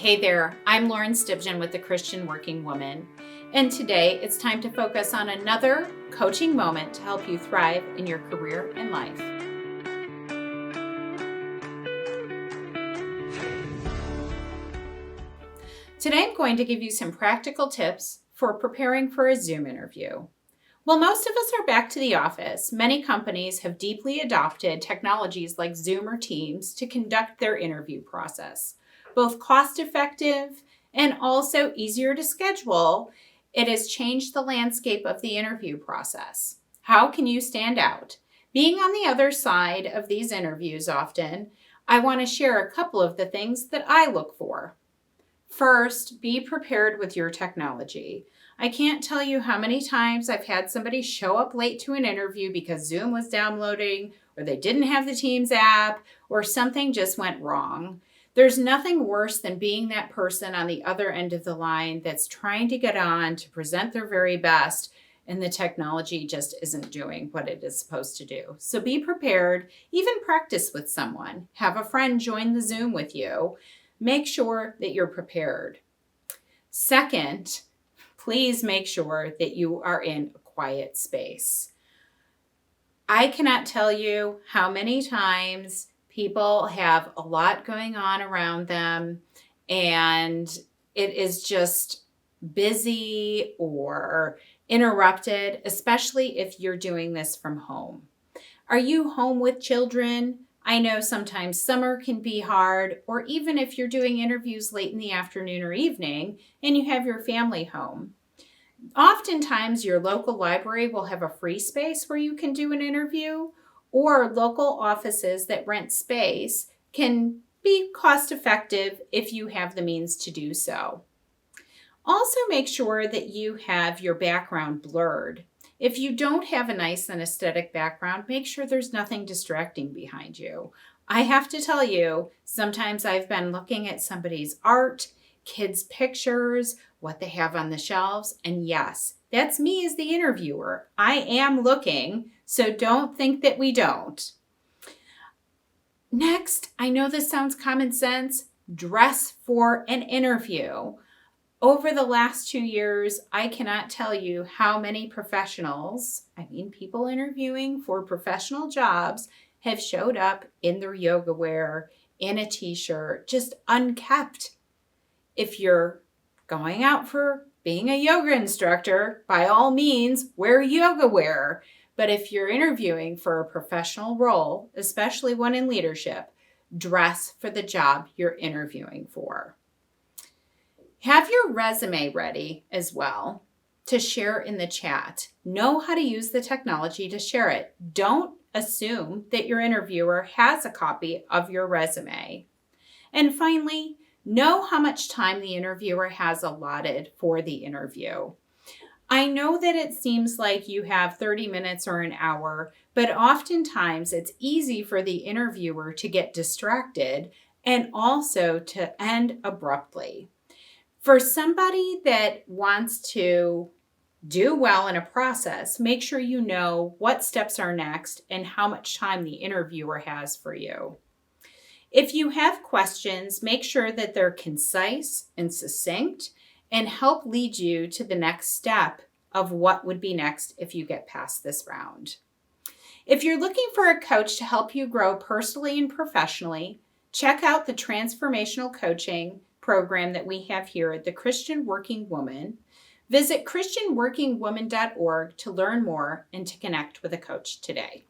Hey there, I'm Lauren Stibgen with the Christian Working Woman, and today it's time to focus on another coaching moment to help you thrive in your career and life. Today I'm going to give you some practical tips for preparing for a Zoom interview. While most of us are back to the office, many companies have deeply adopted technologies like Zoom or Teams to conduct their interview process. Both cost-effective and also easier to schedule, it has changed the landscape of the interview process. How can you stand out? Being on the other side of these interviews often, I want to share a couple of the things that I look for. First, be prepared with your technology. I can't tell you how many times I've had somebody show up late to an interview because Zoom was downloading, or they didn't have the Teams app, or something just went wrong. There's nothing worse than being that person on the other end of the line that's trying to get on to present their very best, and the technology just isn't doing what it is supposed to do. So be prepared. Even practice with someone. Have a friend join the Zoom with you. Make sure that you're prepared. Second, please make sure that you are in a quiet space. I cannot tell you how many times people have a lot going on around them and it is just busy or interrupted, especially if you're doing this from home. Are you home with children? I know sometimes summer can be hard, or even if you're doing interviews late in the afternoon or evening and you have your family home. Oftentimes, your local library will have a free space where you can do an interview, or local offices that rent space can be cost effective if you have the means to do so. Also, make sure that you have your background blurred. If you don't have a nice and aesthetic background, make sure there's nothing distracting behind you. I have to tell you, sometimes I've been looking at somebody's art, kids' pictures, what they have on the shelves, and yes, that's me as the interviewer. I am looking, so don't think that we don't. Next, I know this sounds common sense, dress for an interview. Over the last 2 years, I cannot tell you how many professionals, people interviewing for professional jobs, have showed up in their yoga wear, in a t-shirt, just unkept. If you're going out for being a yoga instructor, by all means, wear yoga wear. But if you're interviewing for a professional role, especially one in leadership, dress for the job you're interviewing for. Have your resume ready as well to share in the chat. Know how to use the technology to share it. Don't assume that your interviewer has a copy of your resume. And finally, know how much time the interviewer has allotted for the interview. I know that it seems like you have 30 minutes or an hour, but oftentimes it's easy for the interviewer to get distracted and also to end abruptly. For somebody that wants to do well in a process, make sure you know what steps are next and how much time the interviewer has for you. If you have questions, make sure that they're concise and succinct and help lead you to the next step of what would be next if you get past this round. If you're looking for a coach to help you grow personally and professionally, check out the Transformational Coaching program that we have here at the Christian Working Woman. Visit christianworkingwoman.org to learn more and to connect with a coach today.